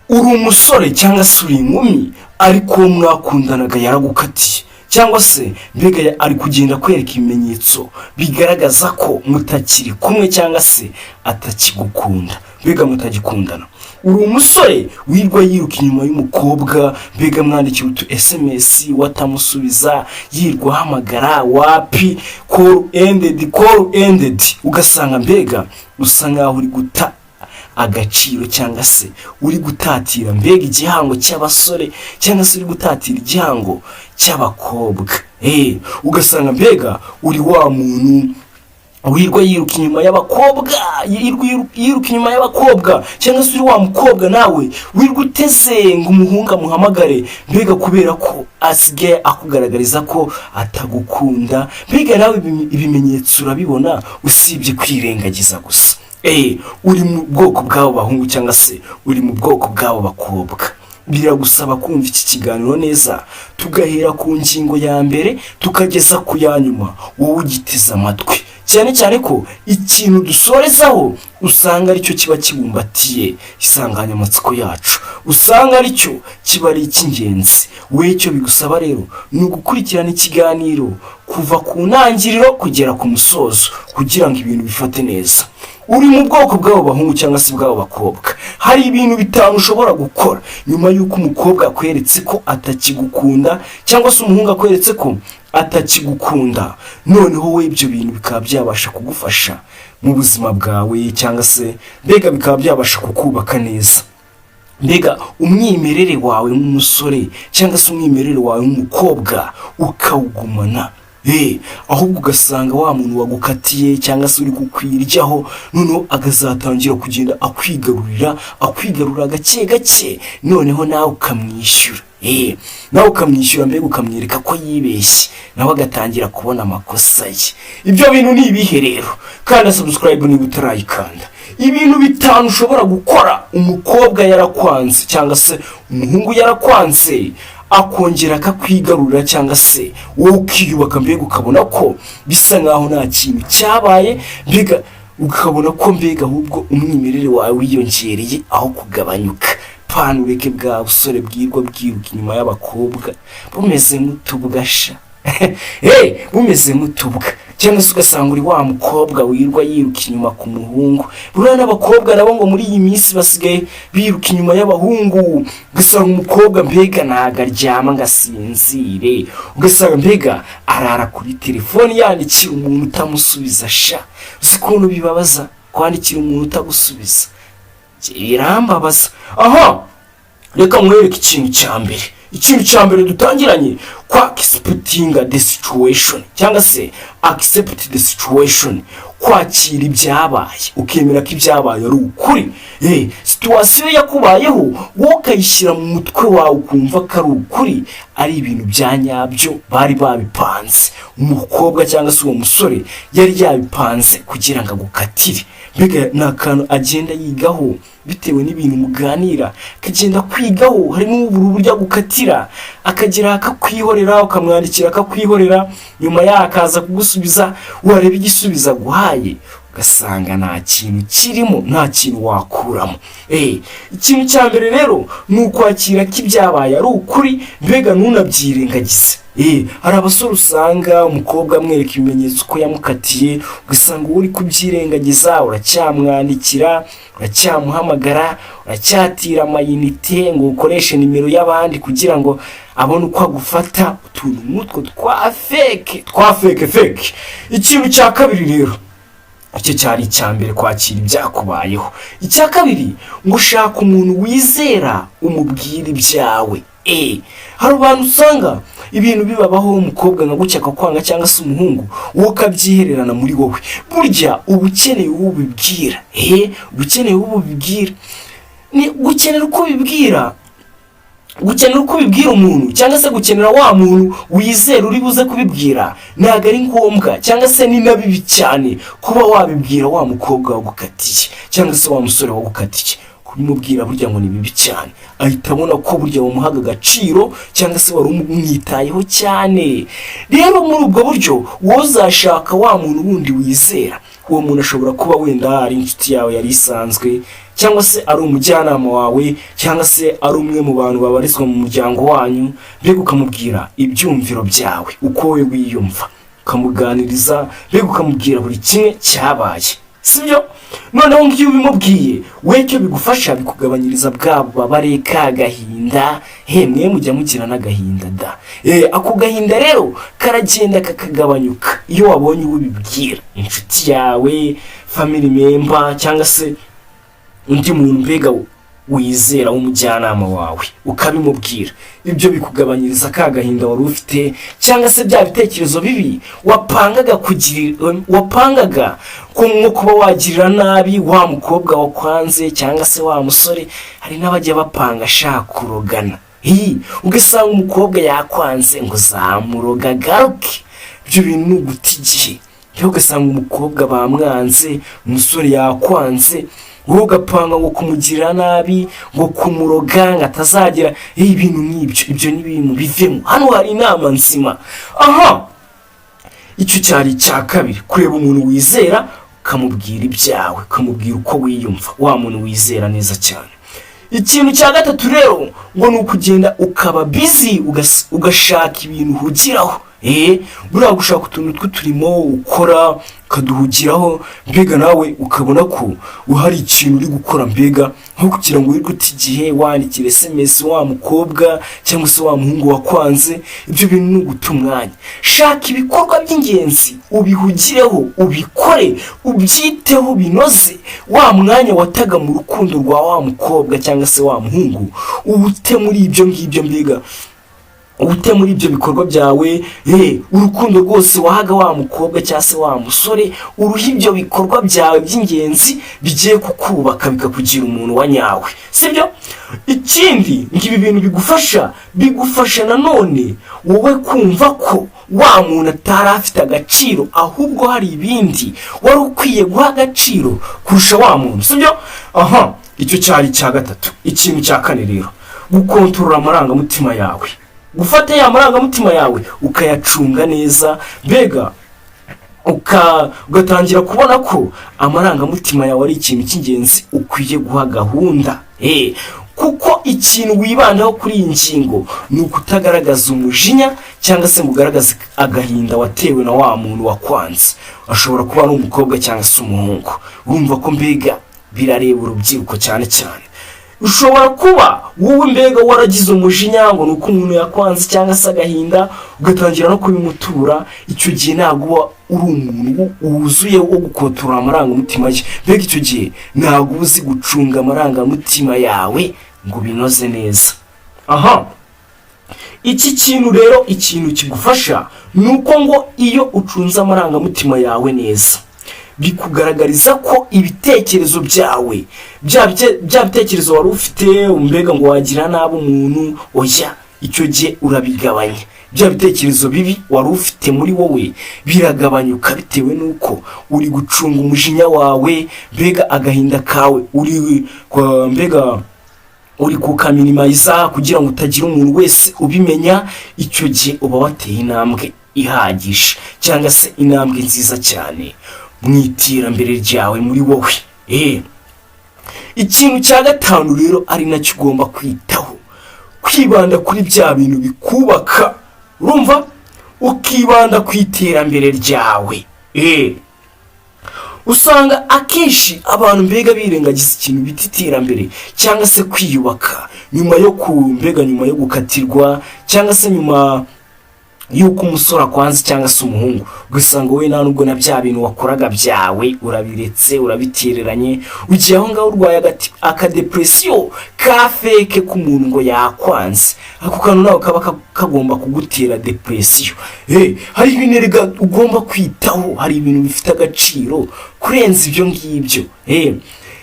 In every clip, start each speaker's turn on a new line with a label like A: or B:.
A: uri umusore cyangwa se uri inkumi ariko uwo mwakundanaga yaragukatiye cyangwa se mbega ari kugenda kwereka ibimenyetso bigaragaza ko mutakiri kumwe cyangwa se atakigukunda, mbega mutagikundana. uri umusore wirwa yiruka inyuma y'umukobwa, mbega mwandikira utu SMS watamusubiza, yirwa hamagara wapi, call ended, ugasanga mbega usa nkaho uri guta agaciro cyangwa se uri gutatira mbega igihango cy'abasore cyangwa se uri gutatira igihango cy'abakobwa. Ugasanga mbega uri wa muntu wirwa yiruka inyuma y'abakobwa, yiruka inyuma y'abakobwa, cyangwa se uri wa mukobwa nawe wirwa uteze ngo umuhunga muhamagare, mbega kubera ko asigaye akugaragariza ko atagukunda. Mbega nawe ibimenyetso urabibona usibye kwirengagiza gusa. Uri mu bwoko bw'abo bahungu cyangwa se uri mu bwoko bw'abo bakobwa. Biragusaba kumva iki kiganiro neza, tugahera ku ngingo ya mbere tukageza ku ya nyuma, wowe ugiteze amatwi, cyane cyane ko ikintu dusorezaho usanga aricyo kiba kibumbatiye isanganyamatsiko yacu, usanga aricyo kiba ari icy'ingenzi. We icyo bigusaba rero ni ugukurikirana ikiganiro kuva ku ntangiriro kugera ku musozo kugira ngo ibintu bifate neza. Uri mu bwoko bw'abo bahungu cyangwa se bw'abo bakobwa, hari ibintu bitanu ushobora gukora nyuma y'uko umukobwa akweretse ko atakigukunda cyangwa se umuhungu akweretse ko atakigukunda. Noneho we ibyo bintu bikaba byabasha kugufasha mu buzima bwawe cyangwa se mbega bikaba byabasha kukubaka neza. Mbega umwimerere wawe nk'umusore cyangwa se umwimerere wawe nk'umukobwa ukawugumana. Ahubwo ugasanga wa muntu wagukatiye cyangwa se uri kukwiryaho noneho agazatangira kugenda akwigarurira gake gake, noneho nawe ukamwishyura. Nawe ukamwishyura, mbega ukamwereka ko yibeshye, nawe agatangira kubona amakosa ye. Ibyo bintu ni ibihe rero? Kandi subscribe niba utarayikanda. Ibintu bitanu ushobora gukora umukobwa yarakwanze cyangwa se umuhungu yarakwanze akongera akakwigarurira cyangwa se wowe ukiyubaka, mbega ukabona ko bisa nkaho nta kintu cyabaye, mbega ukabona ko mbega ahubwo umwimerere wawe wiyongereye aho kugabanyuka. Pana ureke bwa busore bwiruka inyuma y'abakobwa bumeze nk'utubwasha. Bumeze nk'utubwa, cyangwa se ugasanga uri wa mukobwa wirwa yiruka inyuma ku muhungu. Buriya n'abakobwa nabo ngo muri iyi minsi basigaye biruka inyuma y'abahungu, ugasanga umukobwa mbega ntago aryama ngo asinzire, ugasanga mbega arara kuri telefoni yandikira umuntu utamusubiza. Uzi ukuntu bibabaza kwandikira umuntu utagusubiza? Birambabaza. Reka mwereke ikintu cya mbere dutangiranye kwa accepting the situation cyangwa se accept the situation, kwakira ibyabaye, ukemera ko ibyabaye ari ukuri. Situation yakubayeho wowe ukayishyira mu mutwe wawe ukumva ko ari ukuri, ari ibintu bya nyabyo bari babipanze. Umukobwa cyangwa se uwo musore yari yabipanze kugira ngo agukatire. Mbega ni akantu agenda yigaho bitewe n'ibintu muganira, akagenda kwigaho. Harimo uburyo agukatira, akagira akakwihorera, ukamwandikira akakwihorera, nyuma yakaza kugusubiza, wareba igisubiza guhaye ugasanga nta kintu kirimo, nta kintu wakuramo. Ikintu cya mbere rero ni ukwakira ko ibyabaye ari ukuri, mbega ntunabyirengagize. Hari abasore usanga umukobwa amwereka ibimenyetso ko yamukatiye, ugasanga uri kubyirengagiza, uracyamwandikira, uracyamuhamagara, uracyatira amayinite ngo ukoreshe nimero y'abandi kugira ngo abone uko agufata. Utuntu nk'utwo twa fake. Ikintu cya kabiri rero, icyo cyari icya mbere, kwakira ibyakubayeho. Icya kabiri, ngo ushaka umuntu wizera umubwira ibyawe. Hari abantu usanga ibintu bibabaho, umukobwa nka gutya akakwanga cyangwa se umuhungu, wowe ukabyihererana muri wowe. Burya uba ukeneye uwo ubibwira. Ni gukenera uko ubibwira, gukenera uko ubibwira umuntu cyangwa se gukenera wa muntu wizera uri buze kubibwira, ntabwo ari ngombwa cyangwa se ni na bibi cyane kuba wabibwira wa mukobwa wagukatiye cyangwa se wa musore wagukatiye. Kubimubwira burya ngo ni bibi cyane, ahita abona ko burya wamuhaga agaciro cyangwa se wari umwitayeho cyane. Rero muri ubwo buryo wowe uzashaka wa muntu wundi wizera uwo muntu ashobora kuba wenda ari inshuti yawe yari isanzwe, cyangwa se ari umujyanama wawe, cyangwa se ari umwe mu bantu babarizwa mu muryango wanyu. Mbega ukamubwira ibyumviro byawe, uko wowe wiyumva, ukamuganiriza, mbega ukamubwira buri kimwe cyabaye, sibyo? Noneho ngiyo ubimubwiye we icyo bigufasha, bikugabanyiriza bwa bubabare, ka gahinda. Mwe mujya mugira n'agahinda da. Ako gahinda rero karagenda kakagabanyuka iyo wabonye ubibwira inshuti yawe, family member, cyangwa se undi muntu mbega wizera w'umujyanama wawe, ukabimubwira. Ibyo bikugabanyiriza ka gahinda wari ufite, cyangwa se bya bitekerezo bibi wapangaga nko kuba wagirira nabi wa mukobwa wakwanze, cyangwa se wa musore. Hari n'abajya bapanga ashaka kurogana, ugasanga umukobwa yakwanze ngo zamuroga garuke. Ibyo bintu ni uguta igihe. Ugasanga umukobwa bamwanze, umusore yakwanze, wowe ugapanga ngo kumugirira nabi, ngo kumuroga, ngo atazagira ibintu nk'ibyo. Ibyo ni ibintu bivemo. Hano hari inama nzima. Icyo cyari icya kabiri, kureba umuntu wizera ukamubwira ibyawe, ukamubwira uko wiyumva, wa muntu wizera neza cyane. Ikintu cya gatatu rero ngo ni ukugenda ukaba busy, ugashaka ibintu uhugiraho. Buriya gushaka utuntu tw'uturimo ukora ukaduhugiraho, mbega nawe ukabona ko uhari ikintu uri gukora, mbega nko kugira ngo wirwe igihe wandikire SMS wa mukobwa cyangwa se wa muhungu wakwanze. Ibyo bintu ni uguta umwanya. Shaka ibikorwa by'ingenzi ubihugireho, ubikore, ubyiteho binoze. Wa mwanya wataga mu rukundo rwa wa mukobwa cyangwa se wa muhungu ubute muri ibyo ngibyo, mbega ubute muri ibyo bikorwa byawe. Urukundo rwose wahaga wa mukobwa cyangwa se wa musore, uruha ibyo bikorwa byawe by'ingenzi bigiye kukubaka, bikakugira umuntu wa nyawe, sibyo? Ikindi ngibi bintu bigufasha nanone wowe kumva ko wa muntu atari afite agaciro, ahubwo hari ibindi wari ukwiye guha agaciro kurusha wa muntu, sibyo? Icyo cyari cya gatatu. Ikintu cya kane rero, gukontorora amarangamutima yawe. Gufata ya marangamutima yawe ukayacunga neza, mbega ugatangira kubona ko amarangamutima yawe ari ikintu cy'ingenzi ukwiye guha gahunda. Kuko ikintu wibandaho kuri iyi ngingo ni ukutagaragaza umujinya, cyangwa se ngo ugaragaze agahinda watewe na wa muntu wakwanze. Ashobora kuba ari umukobwa cyangwa se umuhungu. Urumva ko mbega birareba urubyiruko cyane cyane. Ushobora kuba wowe mbega waragize umujinya ngo nuko umuntu yakwanze cyangwa se agahinda, ugatangira no kubimutura. Icyo gihe ntabwo uri umuntu wuzuye wo gukontorora amarangamutima ye. Mbega icyo gihe ntabwo uzi gucunga amarangamutima yawe ngo binoze neza. Iki kintu rero, ikintu kigufasha nuko ngo iyo ucunze amarangamutima yawe neza, bikugaragariza ko ibitekerezo byawe, bya bitekerezo wari ufite mbega ngo wagira nabi umuntu, oya, icyo gihe urabigabanya. Bya bitekerezo bibi wari ufite muri wowe biragabanyuka, bitewe nuko uri gucunga umujinya wawe, mbega agahinda kawe uri kukaminimiza kugira ngo utagira umuntu wese ubimenya. Icyo gihe uba wateye intambwe ihagije, cyangwa se intambwe nziza cyane mu iterambere ryawe muri wowe. Ikintu cya gatanu rero ari nacyo ugomba kwitaho, kwibanda kuri bya bintu bikubaka. Urumva, ukibanda ku iterambere ryawe. Usanga akenshi abantu mbega birengagiza ikintu bita iterambere cyangwa se kwiyubaka, nyuma yo gukatirwa, cyangwa se nyuma yuko umusore akwanze cyangwa se umuhungu. Ugasanga wowe nta nubwo na bya bintu wakoraga byawe urabiretse, urabitereranye, ugiye aho ngaho urwaye akadepresiyo ka feke k'umuntu ngo yakwanze. Ako kantu nawe kaba kagomba kugutera depresiyo. Hari ibintu ugomba kwitaho, hari ibintu bifite agaciro kurenza ibyo ngibyo.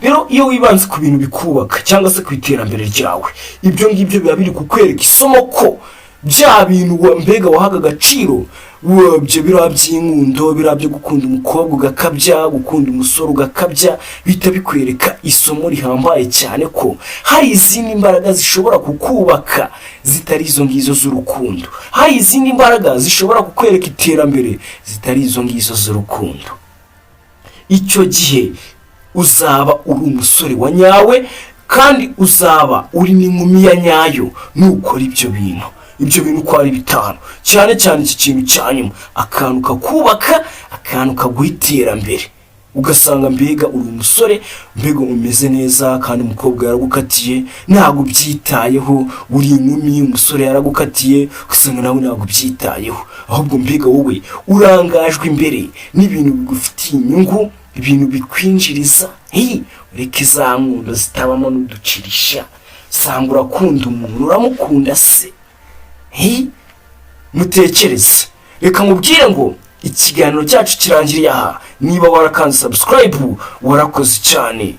A: Rero iyo wibanze ku bintu bikubaka cyangwa se ku iterambere ryawe, ibyo ngibyo biba biri kukwereka isomo ko bya bintu mbega wahaga agaciro, byo by'inkundo, byo gukunda umukobwa ugakabya, gukunda umusore ugakabya, bihita bikwereka isomo rihambaye cyane ko hari izindi mbaraga zishobora kukubaka zitari izo ngizo z'urukundo. Hari izindi mbaraga zishobora kukwereka iterambere zitari izo ngizo z'urukundo. icyo gihe uzaba uri umusore wa nyawe kandi uzaba uri n'inkumi ya nyayo nukora ibyo bintu uko ari bitanu, cyane cyane iki kintu cya nyuma, akantu kakubaka, akantu kaguha iterambere, ugasanga mbega uri umusore mbega umeze neza kandi umukobwa yaragukatiye ntabwo byitayeho, uri inkumi umusore yaragukatiye ugasanga nawe ntabwo byitayeho, ahubwo mbega wowe urangajwe imbere n'ibintu bigufitiye inyungu, ibintu bikwinjiriza. Ureke za nkundo zitabamo n'uducirisha, sanga urakunda umuntu, uramukunda se? Mutekereze. Reka nkubwire ngo ikiganiro cyacu kirangiriye aha. Niba warakanze subscribe warakoze cyane.